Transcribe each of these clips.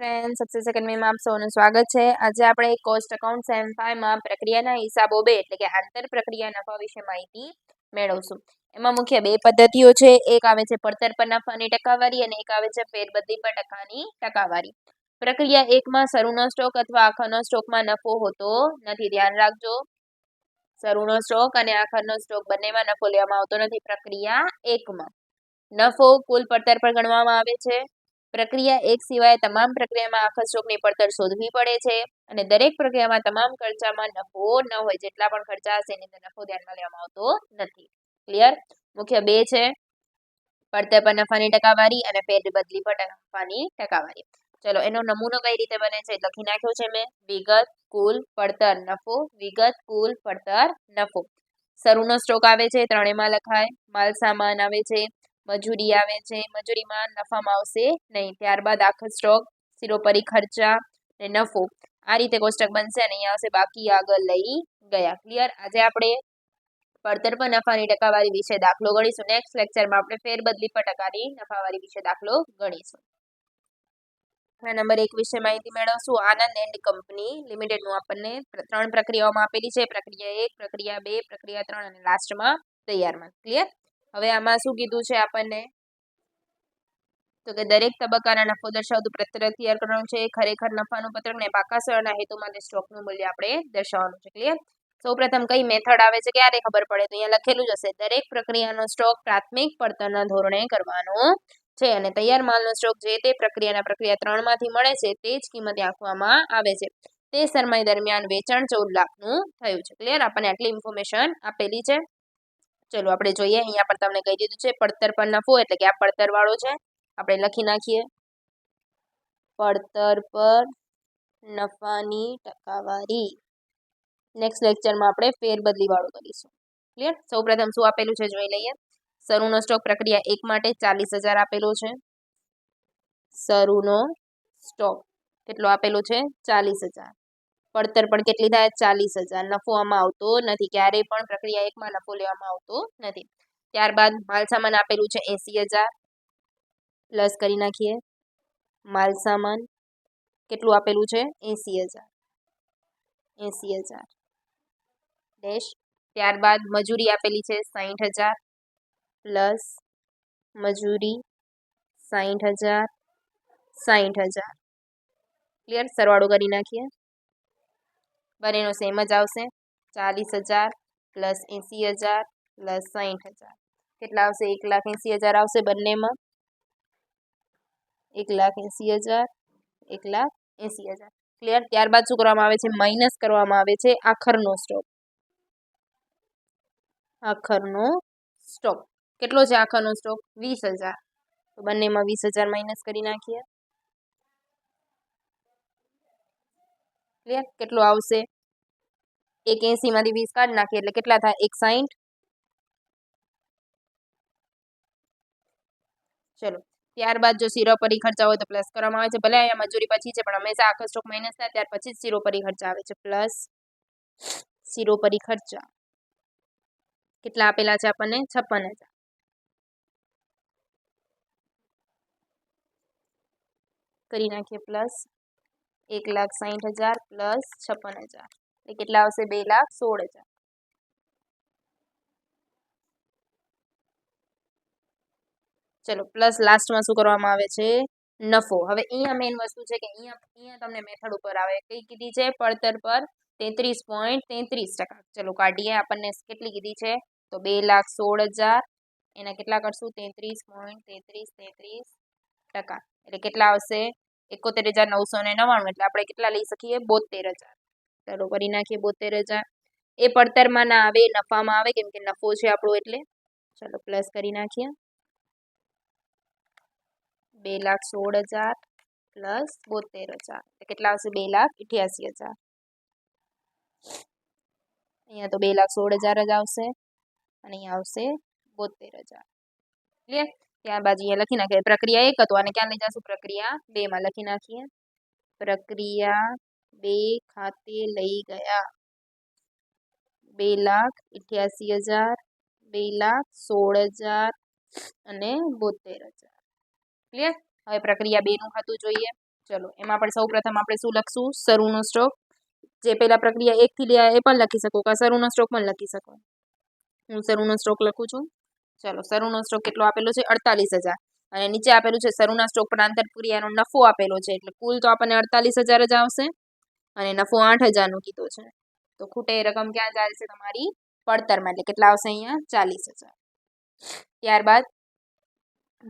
Friend success એકેડમીમાં આપ સૌનું સ્વાગત છે। આજે આપણે કોસ્ટ એકાઉન્ટ સેમ 5 માં પ્રક્રિયાના હિસાબો 2 એટલે કે આંતર પ્રક્રિયા નફા વિશે માહિતી મેળવશું। એમાં મુખ્ય બે પદ્ધતિઓ છે। એક આવે છે પડતર પર નફાની ટકાવારી અને એક આવે છે ફેરબદલી પર ટકાની ટકાવારી। પ્રક્રિયા 1 માં શરૂનો સ્ટોક અથવા આખરનો સ્ટોકમાં નફો હોતો નથી। ધ્યાન રાખજો, શરૂનો સ્ટોક અને આખરનો સ્ટોક બંનેમાં નફો લેવામાં આવતો નથી। પ્રક્રિયા 1 માં નફો કુલ પડતર પર ગણવામાં આવે છે। પ્રક્રિયા 1 સિવાય તમામ પ્રક્રિયામાં આખર સ્ટોકની પડતર શોધવી પડે છે અને દરેક પ્રક્રિયામાં તમામ ખર્ચામાં નફો ન હોય, જેટલા પણ ખર્ચા હશે એની અંદર નફો ધ્યાનમાં લેવામાં આવતો નથી। ક્લિયર? મુખ્ય બે છે પડતર પર નફાની ટકાવારી અને ફેરબદલી પર નફાની ટકાવારી। ચલો એનો નમૂનો કઈ રીતે બને છે લખી નાખ્યો છે મેં। વિગત કુલ પડતર નફો, વિગત કુલ પડતર નફો। શરૂનો સ્ટોક આવે છે ત્રણેયમાં લખાય। માલ સામાન આવે છે, મજૂરી આવે છે, મજૂરીમાં નફામાં આવશે નહીં। ત્યારબાદ આખર સ્ટોક, સિરોપરી ખર્ચા ને નફો, આ રીતે કોષ્ટક બનશે અને અહીંયા આવશે બાકી આગળ લઈ ગયા। ક્લિયર? આજે આપણે પડતર પર નફાની ટકાવારી વિશે દાખલો ગણીશું। નેક્સ્ટ લેક્ચરમાં આપણે ફેરબદલી પર ટકાની નફાવારી વિશે દાખલો ગણીશું। નંબર 1 વિશે માહિતી મેળવશું। આનંદ એન્ડ કંપની લિમિટેડનું આપણને 3 પ્રક્રિયાઓમાં આપેલી છે। પ્રક્રિયા 1, પ્રક્રિયા 2, પ્રક્રિયા 3 અને લાસ્ટમાં તૈયાર માલ। ક્લિયર? હવે આમાં શું કીધું છે આપણને, તો કે દરેક તબક્કાના નફો દર્શાવતું પત્રક તૈયાર કરવાનું છે। ખરેખર નફાનું પત્રક ને પાકા સરળના હેતુ માટે સ્ટોકનું મૂલ્ય આપણે દર્શાવવાનું છે। ક્લિયર? સૌપ્રથમ કઈ મેથડ આવે છે ક્યારે ખબર પડે, તો અહીંયા લખેલું જ હશે, દરેક પ્રક્રિયાનો સ્ટોક પ્રાથમિક પડતરના ધોરણે કરવાનો છે અને તૈયાર માલનો સ્ટોક જે તે પ્રક્રિયા 3 માંથી મળે છે તે જ કિંમતે આંકવામાં આવે છે। તે સમય દરમિયાન વેચાણ 14 લાખનું થયું છે। ક્લિયર? આપણને આટલી ઇન્ફોર્મેશન આપેલી છે। ચલો આપણે જોઈએ, અહીંયા પર તમને કહી દીધું છે પડતર પર નફો એટલે કે આ પડતર વાળો છે, આપણે લખી નાખીએ પડતર પર નફાની ટકાવારી। નેક્સ્ટ લેક્ચરમાં આપણે ફેરબદલી વાળું કરીશું। ક્લિયર? સૌપ્રથમ શું આપેલું છે જોઈ લઈએ। શરૂનો સ્ટોક પ્રક્રિયા 1 માટે 40,000 આપેલો છે। શરૂનો સ્ટોક કેટલો આપેલો છે? 40,000। પડતર પણ કેટલી થાય? 40,000। નફો આમાં આવતો નથી, ક્યારેય પણ પ્રક્રિયા 1 માં નફો લેવામાં આવતો નથી। ત્યારબાદ માલ સામાન આપેલું છે 80,000, પ્લસ કરી નાખીએ માલ સામાન કેટલું આપેલું છે? 80,000, 80,000 ડેશ। ત્યારબાદ મજૂરી આપેલી છે 60,000, પ્લસ મજૂરી 60,000, 60,000। ક્લિયર? સરવાળો કરી નાખીએ, બંનેનો સેમ જ આવશે। 40,000 પ્લસ 80,000 પ્લસ 60,000 કેટલા આવશે? 1,80,000 આવશે બંનેમાં। 1,80,000, 1,80,000। ક્લિયર? ત્યારબાદ શું કરવામાં આવે છે? માઇનસ કરવામાં આવે છે આખરનો સ્ટોક। આખરનો સ્ટોક કેટલો છે? આખરનો સ્ટોક 20,000, તો બંનેમાં 20,000 માઇનસ કરી નાખીએ। ક્લિયર? કેટલો આવશે? 180 માંથી 20 કાઢી નાખીએ એટલે કેટલા થાય? 160। ચલો ત્યારબાદ જો સિરોપરી ખર્ચા હોય તો પ્લસ કરવામાં આવે છે, ભલે અહીંયા મજૂરી પછી છે પણ હંમેશા આખર સ્ટોક માઇનસ થાય ત્યાર પછી જ સિરોપરી ખર્ચા આવે છે। પ્લસ સિરોપરી ખર્ચા કેટલા આપેલા છે આપણને? 56,000। કરી નાખીએ પ્લસ 1,60,000 પ્લસ 56,000 એટલે કેટલા આવશે? 2,16,000। ચલો પ્લસ લાસ્ટમાં શું કરવામાં આવે છે? નફો। હવે અહીંયા મેઇન વસ્તુ છે કે અહીંયા તમને મેથડ ઉપર આવે, કઈ કીધી છે? પડતર પર 33.33%। ચલો કાઢીએ, આપણને કેટલી કીધી છે? તો 2,16,000 એના કેટલા કરશું? 33.33% એટલે કેટલા આવશે? 71,999। એટલે આપણે કેટલા લઈ શકીએ? 72,000। ચલો કરી નાખીએ 72,000। એ પડતરમાં ના આવે, નફામાં આવે, કેમ કે નફો છે આપણો એટલે। ચલો પ્લસ કરી નાખીએ 2,16,000 પ્લસ 72,000 એટલે કેટલા આવશે? 2,88,000। અહીંયા તો 2,16,000 જ આવશે અને અહીંયા આવશે 72,000। ક્લિયર? ત્યારબાદ અહીંયા લખી નાખીએ પ્રક્રિયા 1 હતું અને ક્યાં લઈ જશું? પ્રક્રિયા 2 માં લખી નાખીએ પ્રક્રિયા 2 ખાતે લઈ ગયા 2,88,000, 2,16,000 અને 72,000। ક્લિયર? હવે પ્રક્રિયા 2 નું ખાતું જોઈએ। ચલો એમાં પણ સૌ પ્રથમ આપણે શું લખશું? શરૂનો સ્ટોક. જે પહેલા પ્રક્રિયા 1 થી લે એ પણ લખી શકો કે શરૂનો સ્ટોક પણ લખી શકો. હું શરૂનો સ્ટોક લખું છું. ચલો શરૂનો સ્ટોક કેટલો આપેલો છે? 48,000. અને નીચે આપેલું છે શરૂના સ્ટોક પર આંતરપ્રક્રિયાનો નફો આપેલો છે, એટલે કુલ તો આપણને 48,000 જ આવશે અને નફો 8,000 નો કીધો છે. તો ખૂટે એ રકમ ક્યાં જાય છે? તમારી પડતરમાં. એટલે કેટલા આવશે અહીંયા? 40,000. ત્યારબાદ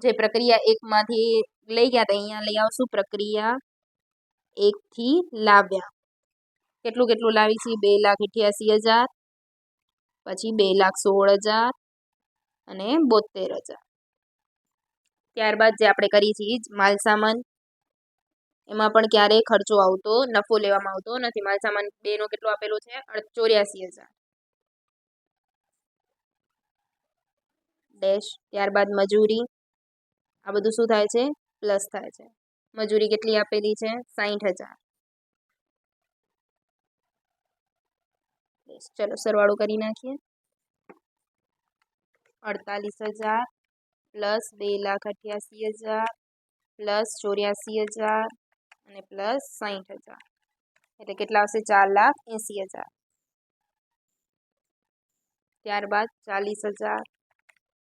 જે પ્રક્રિયા 1 માંથી લઈ ગયા હતા અહીંયા લઈ આવશું પ્રક્રિયા 1 થી લાવ્યા. કેટલું કેટલું લાવી છે? 2,88,000, પછી 2,16,000 અને 72,000. ત્યારબાદ જે આપણે કરી છે માલસામાન, એમાં પણ ક્યારેય ખર્ચો આવતો, નફો લેવામાં આવતો નથી. માલસામાન 2 નો કેટલો આપેલો છે? 84,000 ડેશ. ત્યારબાદ મજૂરી, આ બધું શું થાય છે? પ્લસ થાય છે. મજૂરી કેટલી આપેલી છે? 60,000. ચલો સરવાળો કરી નાખીએ. 48,000 પ્લસ 2,88,000 પ્લસ 84,000 અને પ્લસ 60,000 એટલે કેટલા આવશે? 4,80,000. ત્યારબાદ 40,000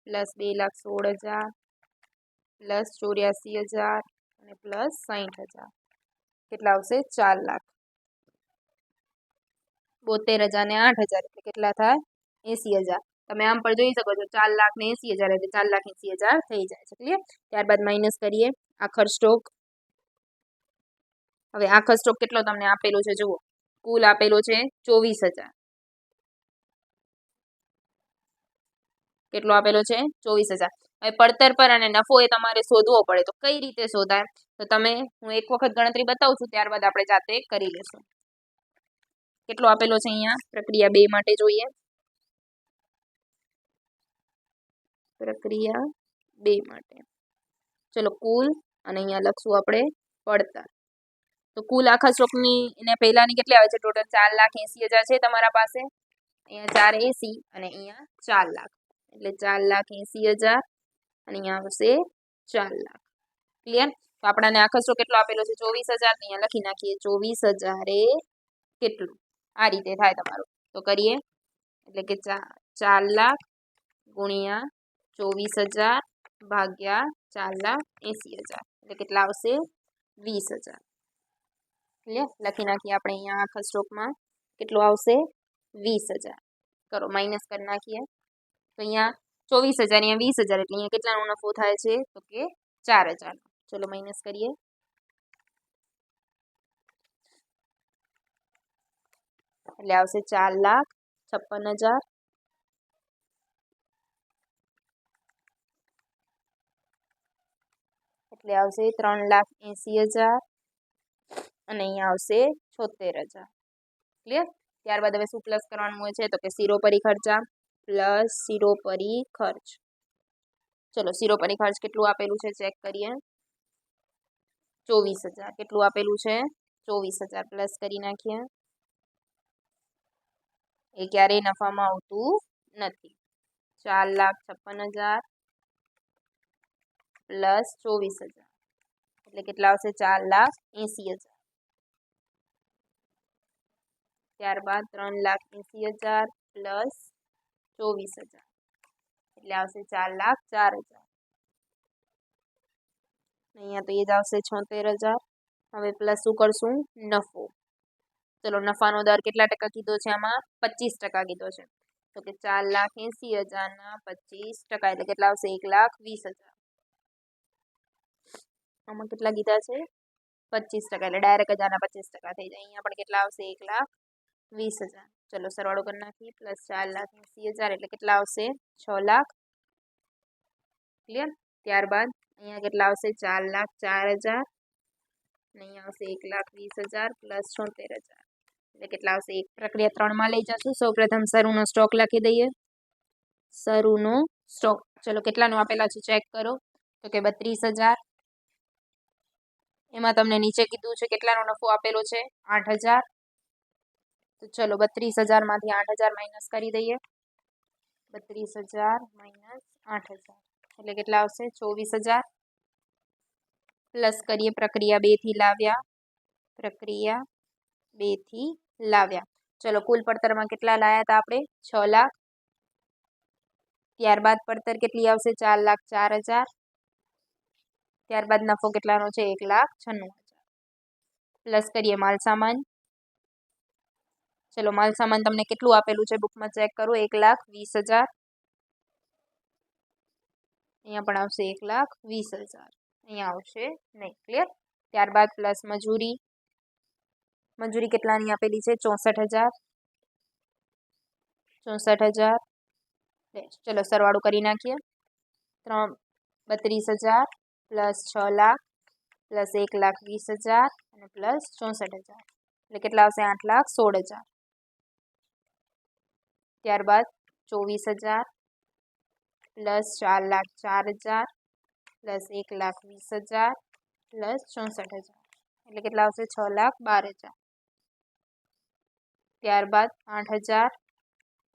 પ્લસ 2,16,000 પ્લસ 84,000 અને પ્લસ 60,000 કેટલા આવશે? 4,00,000. 72,000 ને 8,000 એટલે કેટલા થાય? 80,000. તમે આમ પણ જોઈ શકો છો 4,00,000 ને 80,000 એટલે 4,80,000 થઈ જાય છે. ક્લિયર? ત્યારબાદ માઇનસ કરીએ આખર સ્ટોક. હવે આખર સ્ટોક કેટલો તમને આપેલો છે? જુઓ, કુલ આપેલો છે 24,000. કેટલો આપેલો છે? 24,000. હવે પડતર પર અને નફો એ તમારે શોધવો પડે. તો કઈ રીતે શોધાય? તો તમે હું એક વખત ગણતરી બતાવું છું, ત્યારબાદ આપણે જાતે કરી લેશું. કેટલો આપેલો છે અહીંયા? પ્રક્રિયા 2 માટે જોઈએ. પ્રક્રિયા 2 માટે ચલો કુલ અને અહીંયા લખશું આપણે પડતર. તો કુલ આખા સ્ટોકની એને પહેલાની કેટલી આવે છે? ટોટલ 4,80,000 છે તમારા પાસે. અહીંયા 480 અને અહીંયા 4,00,000 એટલે 4,80,000 અને અહીંયા આવશે 4,00,000. ક્લિયર? તો આપણને આખો સ્ટોક કેટલો આપેલો છે? 24,000. અહીંયા લખી નાખીએ 24,000 એ કેટલું? આ રીતે થાય તમારું. તો કરીએ એટલે કે 4,00,000 ગુણ્યા 24,000 ભાગ્યા 4,80,000 એટલે કેટલા આવશે? 20,000. ક્લિયર? લખી નાખીએ આપણે અહીંયા આખા સ્ટોકમાં કેટલું આવશે? 20,000. કરો માઇનસ કરી નાખીએ. તો અહીંયા 24,000 અહીંયા 20,000 એટલે અહીંયા કેટલાનો નફો થાય છે? તો કે 4,000. ચલો માઇનસ કરીએ. એટલે આવશે 4,56,000 એટલે આવશે 3,80,000 અને અહીંયા આવશે 76,000. ક્લિયર? ત્યારબાદ હવે શું પ્લસ કરવાનું હોય છે? તો કે શિરોપરી ખર્ચા પ્લસ શિરોપરી ખર્ચ. ચલો શિરોપરી ખર્ચ કેટલું આપેલું છે? ચેક કરીએ. 24,000 કેટલું આપેલું છે? 24,000 પ્લસ કરી નાખીએ. એ ક્યારેય નફામાં આવતું નથી. 4,56,000 પ્લસ 24,000 એટલે કેટલા આવશે? 4,80,000. ત્યારબાદ 3,80,000 પ્લસ 24,000 એટલે આવશે 4,04,000. અહીંયા તો એ જ આવશે 76,000. હવે પ્લસ શું કરશું? નફો. ચલો નફાનો દર કેટલા ટકા કીધો છે? આમાં 25% કીધો છે. તો કે 4,80,000 ના 25% એટલે કેટલા આવશે? 1,20,000. આમાં કેટલા કીધા છે? 25% એટલે ડાયરેક્ટ જ આના 25% થઈ જાય. અહીંયા પણ કેટલા આવશે? 1,20,000. ચલો સરવાળો કરી નાખીએ. પ્લસ 4,80,000 એટલે કેટલા આવશે? 6,00,000. ક્લિયર? ત્યારબાદ અહીંયા કેટલા આવશે? 4,04,000 અને અહીંયા આવશે 1,20,000 પ્લસ 76,000 એટલે કેટલા આવશે? એક પ્રક્રિયા 3 માં લઈ જશું. સૌપ્રથમ શરૂનો સ્ટોક લખી દઈએ. શરૂનો સ્ટોક ચલો કેટલાનો આપેલા છે? ચેક કરો. તો કે 32,000. એમાં તમને નીચે કીધું છે કેટલાનો નફો આપેલો છે? 8,000. તો ચલો 32,000 માંથી 8,000 માઇનસ કરી દઈએ. 32,000 માઇનસ 8,000 એટલે કેટલા આવશે? 24,000. પ્લસ કરીએ પ્રક્રિયા 2 થી લાવ્યા, પ્રક્રિયા 2 થી લાવ્યા. ચલો કુલ પડતરમાં કેટલા લાયા હતા આપણે? 6 લાખ. ત્યારબાદ પડતર કેટલી આવશે? 4,04,000. ત્યારબાદ નફો કેટલાનો છે? 1,96,000. પ્લસ કરીએ માલ સામાન. ચલો માલ સામાન તમને કેટલું આપેલું છે બુકમાં ચેક કરો? 1,20,000. અહીંયા પણ આવશે 1,20,000. અહીંયા આવશે નહીં. ક્લિયર? ત્યારબાદ પ્લસ મજૂરી. મજૂરી કેટલાની આપેલી છે? 64,000. 64,000. ચલો સરવાળો કરી નાખીએ. 32,000 પ્લસ 6 લાખ પ્લસ 1,20,000 અને પ્લસ 64,000 એટલે કેટલા આવશે? 8,16,000. ત્યારબાદ 24,000 પ્લસ 4,04,000 પ્લસ 1,20,000 પ્લસ 64,000 એટલે કેટલા આવશે? 6,12,000. ત્યારબાદ 8,000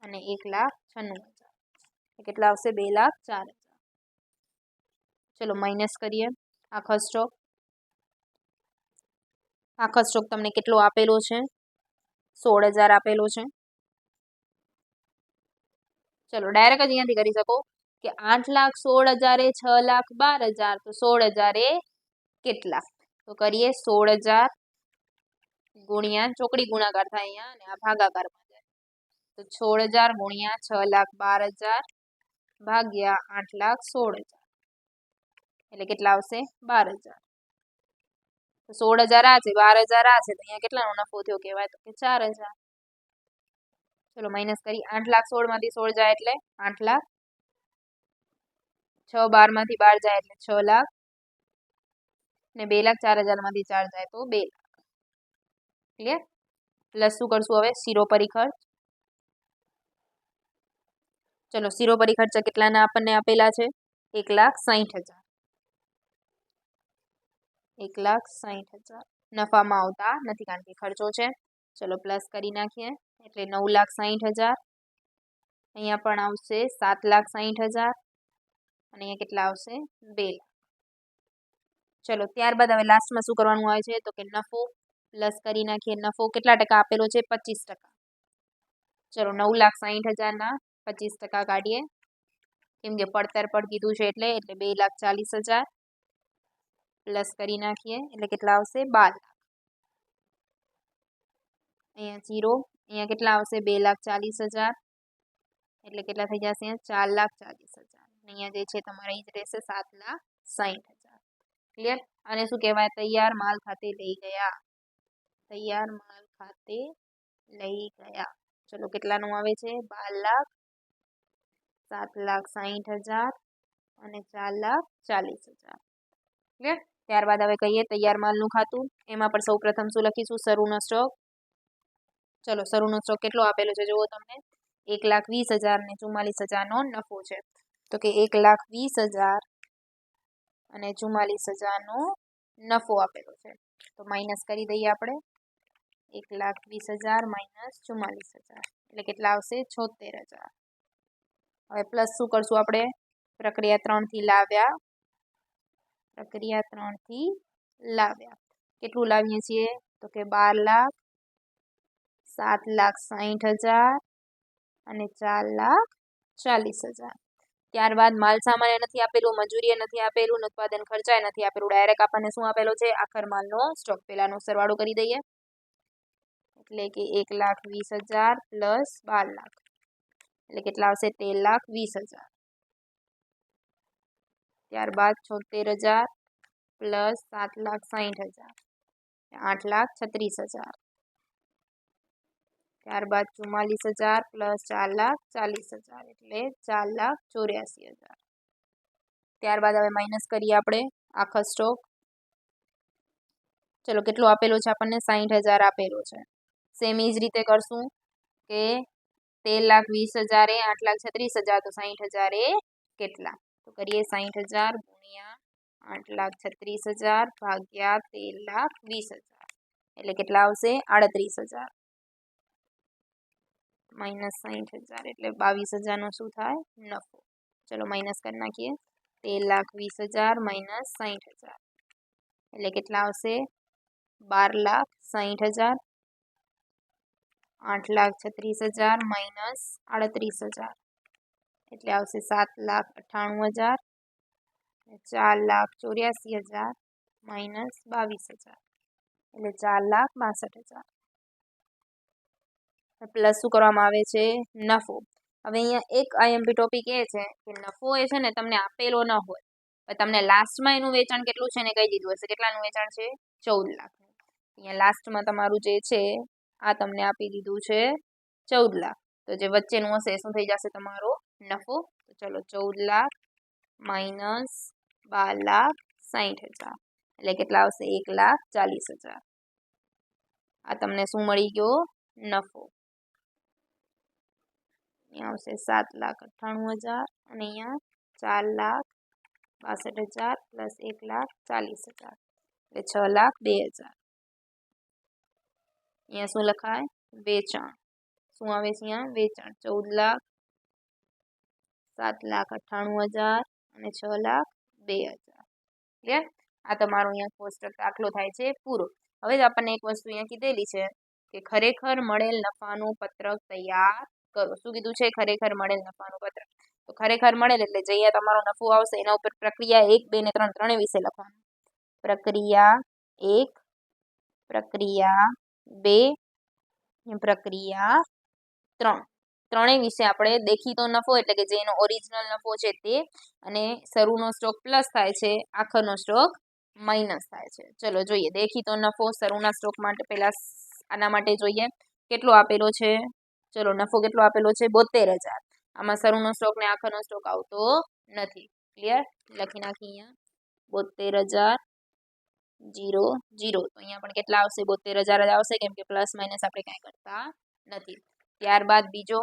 અને 1,96,000 કેટલા આવશે? 2,04,000. ચલો માઇનસ કરીએ આખો સ્ટોક. આખો સ્ટોક તમને કેટલો આપેલો છે? 16,000 આપેલો છે. ચલો ડાયરેક્ટ જ અહીંયાથી કરી શકો કે 8,16,000 એ 6,12,000 તો 16,000 એ કેટલા? તો કરીએ 16,000 ગુણ્યા ચોકડી ગુણાકાર થાય અહીંયા અને આ ભાગાકારમાં જાય તો 16,000 ગુણ્યા 6,12,000 ભાગ્યા 8,16,000 એટલે કેટલા આવશે? 12,000. તો 16,000 આ છે, 12,000 આ છે, તો અહીંયા કેટલાનો નફો થયો કહેવાય? તો કે 4,000. ચલો માઇનસ કરી. 8,16,000 માંથી 16 જાય એટલે 8 લાખ. 6 12 માંથી 12 જાય એટલે 6 લાખ ને 2,04,000 માંથી 4 જાય તો 2 લાખ. ક્લિયર? પ્લસ શું કરશું હવે? શિરોપરી ખર્ચ. ચલો શિરોપરી ખર્ચ કેટલાના આપણને આપેલા છે? 1,60,000. 1,60,000 નફામાં આવતા નથી કારણ કે ખર્ચો છે. ચલો પ્લસ કરી નાખીએ એટલે 9,60,000. અહીંયા પણ આવશે 7,60,000 અને અહીંયા કેટલા આવશે? 2 લાખ. ચલો ત્યારબાદ હવે લાસ્ટમાં શું કરવાનું આવે છે? તો કે નફો. પ્લસ કરી નાખીએ. નફો કેટલા ટકા આપેલો છે? 25%. ચલો 9,60,000 ના 25% કાઢીએ કેમ કે પડતર પર કીધું છે એટલે 2,40,000 પ્લસ કરી નાખીએ એટલે કેટલા આવશે? 12 લાખ. અહીંયા 0. અહીંયા કેટલા આવશે? 2,40,000 એટલે કેટલા થઈ જશે? 4,40,000. અહીંયા જે છે તમારે એ જ રહેશે 7,60,000. ક્લિયર? અને શું કહેવાય? તૈયાર માલ ખાતે લઈ ગયા. તૈયાર માલ ખાતે લઈ ગયા. ચલો કેટલાનું આવે છે? 12 લાખ, 7,60,000 અને 4,40,000. ક્લિયર? ત્યારબાદ હવે કહીએ તૈયાર માલનું ખાતું. એમાં પણ સૌ પ્રથમ શું લખીશું? શરૂનો સ્ટોક. ચલો શરૂનો સ્ટોક કેટલો આપેલો છે જુઓ તમને? 1,20,000 ને 44,000 નો નફો છે. તો કે 1,20,000 અને 44,000 નો નફો આપેલો છે. તો માઇનસ કરી દઈએ આપણે. 1,20,000 માઇનસ 44,000 એટલે કેટલા આવશે? 76,000. હવે પ્લસ શું કરશું આપણે? પ્રક્રિયા 3 થી લાવ્યા. પ્રક્રિયા 3 થી લાવ્યા. કેટલું લાવીએ છીએ? તો કે 12 લાખ, 7,60,000 અને 4,40,000. ત્યારબાદ માલ સામાન નથી આપેલું, મજૂરી નથી આપેલું, ઉત્પાદન ખર્ચાય નથી આપેલું. ડાયરેક્ટ આપણને શું આપેલો છે? આખર માલનો સ્ટોક. પેલાનો સરવાળો કરી દઈએ એટલે કે 1,20,000 પ્લસ 12 લાખ એટલે કેટલા આવશે? 13,20,000. ત્યારબાદ 76,000 પ્લસ 7,60,000 8,36,000. ત્યારબાદ 44,000 પ્લસ 4,40,000 એટલે 4,84,000. ત્યારબાદ હવે માઇનસ કરીએ આપણે આખો સ્ટોક. ચલો કેટલો આપેલો છે આપણને? 60,000 આપેલો છે. સેમ એ જ રીતે કરશું કે 13,20,000 એ 8,36,000 તો 60,000 એ કેટલા? તો કરીએ 60,000 ગુણ્યા 8,36,000 ભાગ્યા 13,20,000 એટલે કેટલા આવશે? 38,000 માઇનસ 60,000 એટલે 22,000 નો શું થાય? નફો. ચલો માઇનસ કરી નાખીએ. 13,20,000 માઇનસ 60,000 એટલે કેટલા આવશે 12,60,000, 8,36,000 માઇનસ 38,000 એટલે આવશે 7,98,000, 4,84,000 માઇનસ 22,000 એટલે 4,62,000 પ્લસ શું કરવામાં આવે છે નફો. હવે અહીંયા એક આઈએમપી ટોપિક એ છે કે નફો એ છે ને તમને આપેલો ન હોય, તમને લાસ્ટમાં એનું વેચાણ કેટલું છે ને કહી દીધું હશે. કેટલાનું વેચાણ છે 14 લાખનું. અહીંયા લાસ્ટમાં તમારું જે છે આ તમને આપી દીધું છે 14 લાખ. તો જે વચ્ચેનું હશે શું થઈ જશે તમારો નફો. તો ચલો 14 લાખ માઇનસ 12,60,000 એટલે કેટલા આવશે 1,40,000. આ તમને શું મળી ગયો નફો. અહીંયા આવશે 7,98,000 અને અહીંયા 4,62,000 પ્લસ 1,40,000 એટલે 6,02,000. અહીંયા શું લખાય વેચાણ. શું આવે છે અહીંયા વેચાણ 14 લાખ, 7,98,000 અને 6,02,000. ક્લિયર. આ તમારો અહીંયા કોષ્ટક દાખલો થાય છે પૂરો. હવે આપણને એક વસ્તુ અહીંયા કીધેલી છે કે ખરેખર મળેલ નફાનું પત્રક તૈયાર કરો. શું કીધું છે ખરેખર મળેલ નફાનું પત્રક. તો ખરેખર મળેલ એટલે જે તમારો નફો આવશે એના ઉપર પ્રક્રિયા 1, 2 ને 3 ત્રણેય વિશે લખવાનું. પ્રક્રિયા 1, પ્રક્રિયા 2, પ્રક્રિયા 3 ત્રણેય વિશે આપણે દેખીતો નફો એટલે કે જે એનો ઓરિજિનલ નફો છે તે, અને શરૂનો સ્ટોક પ્લસ થાય છે, આખરનો સ્ટોક માઇનસ થાય છે. ચલો જોઈએ દેખીતો નફો શરૂના સ્ટોક માટે. પહેલા આના માટે જોઈએ કેટલો આપેલો છે. ચલો નફો કેટલો આપેલો છે 72,000. આમાં શરૂનો સ્ટોક ને આખરનો સ્ટોક આવતો નથી. ક્લિયર. લખી નાખી અહીંયા 72,000 0 0. તો અહીંયા પણ કેટલા આવશે 72,000 જ આવશે કેમ કે પ્લસ માઇનસ આપણે કાંઈ કરતા નથી. ત્યારબાદ બીજો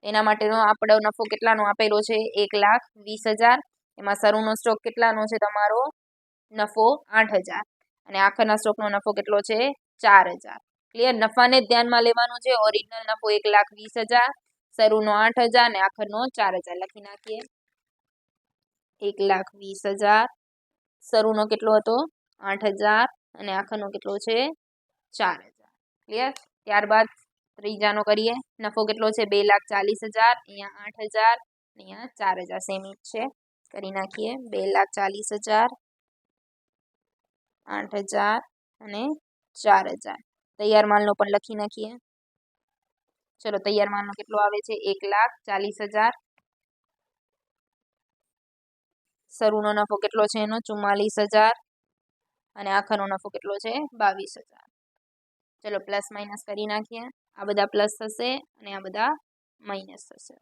એના માટેનો આપણો નફો કેટલાનો આપેલો છે 1,20,000. એમાં શરૂનો સ્ટોક કેટલાનો છે તમારો નફો 8,000 અને આખરના સ્ટોકનો નફો કેટલો છે 4,000. ક્લિયર. નફાને ધ્યાનમાં લેવાનું છે. ઓરિજિનલ નફો 1,20,000, શરૂનો 8,000 અને આખરનો 4,000. લખી નાખીએ 1,20,000, શરૂનો કેટલો હતો 8,000 અને આખરનો કેટલો છે 4,000. ક્લિયર. ત્યારબાદ ત્રીજાનો કરીએ. નફો કેટલો છે 2,40,000, અહીંયા 8,000, અહીંયા 4,000 સેમ જ છે. કરી નાખીએ 2,40,000, 8,000 અને 4,000. તૈયાર માલનો પણ લખી નાખીએ. ચલો તૈયાર માલનો કેટલો આવે છે 1,40,000. શરૂનો નફો કેટલો છે એનો 44,000 અને આખરનો નફો કેટલો છે 22,000. ચલો પ્લસ માઇનસ કરી નાખીએ. આ બધા પ્લસ થશે અને આ બધા માઇનસ થશે.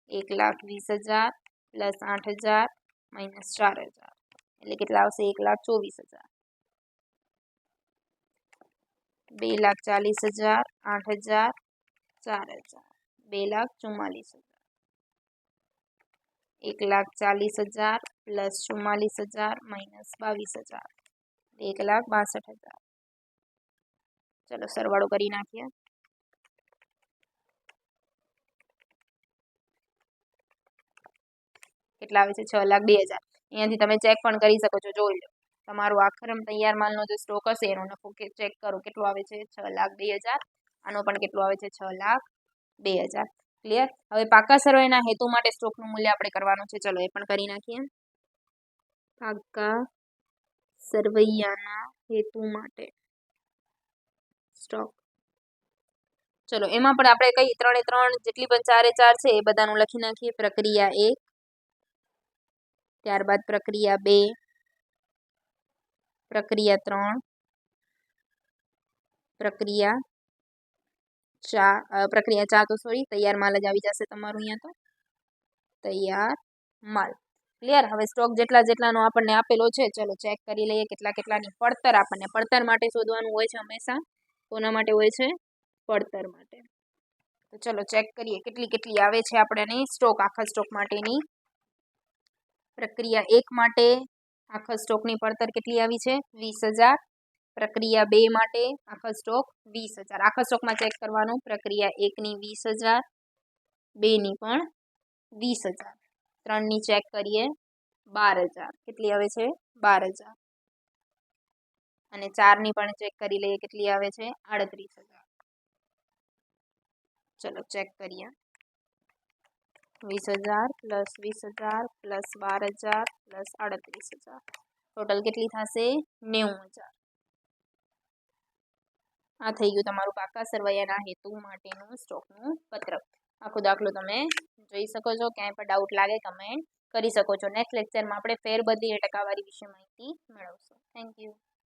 1,20,000 પ્લસ 8,000 માઇનસ 4,000 એટલે કેટલા આવશે 1,24,000. 2,40,000, 8,000, 4,000, 2,44,000. 1,40,000 પ્લસ 44,000 માઇનસ 22,000 1,62,000. ચલો સરવાળો કરી નાખીએ. કેટલા આવે છે 6,02,000. અહીંયાથી તમે ચેક પણ કરી શકો છો. જોઈ લો તમારો આખરમ તૈયાર માલનો જે સ્ટોક હશે એનો નફો ચેક કરો કેટલો આવે છે 6,02,000. આનો પણ કેટલો આવે છે 6,02,000. ક્લિયર. હવે પાકા સરવાળાના હેતુ માટે સ્ટોકનું મૂલ્ય આપણે કરવાનું છે. ચલો એ પણ કરી નાખીએ. પાકા સરવૈયાના હેતુ માટે સ્ટોક. ચલો એમાં પણ આપણે કઈ 3 જેટલી પણ 4 છે એ બધાનું લખી નાખીએ. પ્રક્રિયા 1, ત્યારબાદ પ્રક્રિયા 2, પ્રક્રિયા 3, પ્રક્રિયા 4 તો સોરી તૈયાર માલ જ આવી જશે તમારું અહીંયા તો તૈયાર માલ. ક્લિયર. હવે સ્ટોક જેટલાનો આપણને આપેલો છે ચલો ચેક કરી લઈએ કેટલાની પડતર આપણને. પડતર માટે શોધવાનું હોય છે હંમેશા. કોના માટે હોય છે પડતર માટે. તો ચલો ચેક કરીએ કેટલી આવે છે આપણને સ્ટોક આખા સ્ટોક માટેની. પ્રક્રિયા 1 માટે આખા સ્ટોકની પડતર કેટલી આવી છે 20,000. પ્રક્રિયા 2 માટે આખા સ્ટોક 20,000. આખા સ્ટોકમાં ચેક કરવાનું. પ્રક્રિયા 1ની 20,000, 2ની પણ 20,000, 3ની ચેક કરીએ 12,000. કેટલી આવે છે 12,000. અને 4ની પણ ચેક કરી લઈએ કેટલી આવે છે 38,000. ચલો ચેક કરીએ. 20,000 પ્લસ 20,000 પ્લસ 12,000 પ્લસ 38,000 ટોટલ કેટલી થશે 90,000. આ થઈ ગયું તમારું પાકા સરવૈયાના હેતુ માટેનું સ્ટોકનું પત્રક. આખો દાખલો તમે જોઈ શકો છો. ક્યાંય પણ ડાઉટ લાગે કમેન્ટ કરી શકો છો. નેક્સ્ટ લેક્ચરમાં આપણે ફેરબદલી ટકાવારી વિશે માહિતી મેળવશું. Thank you.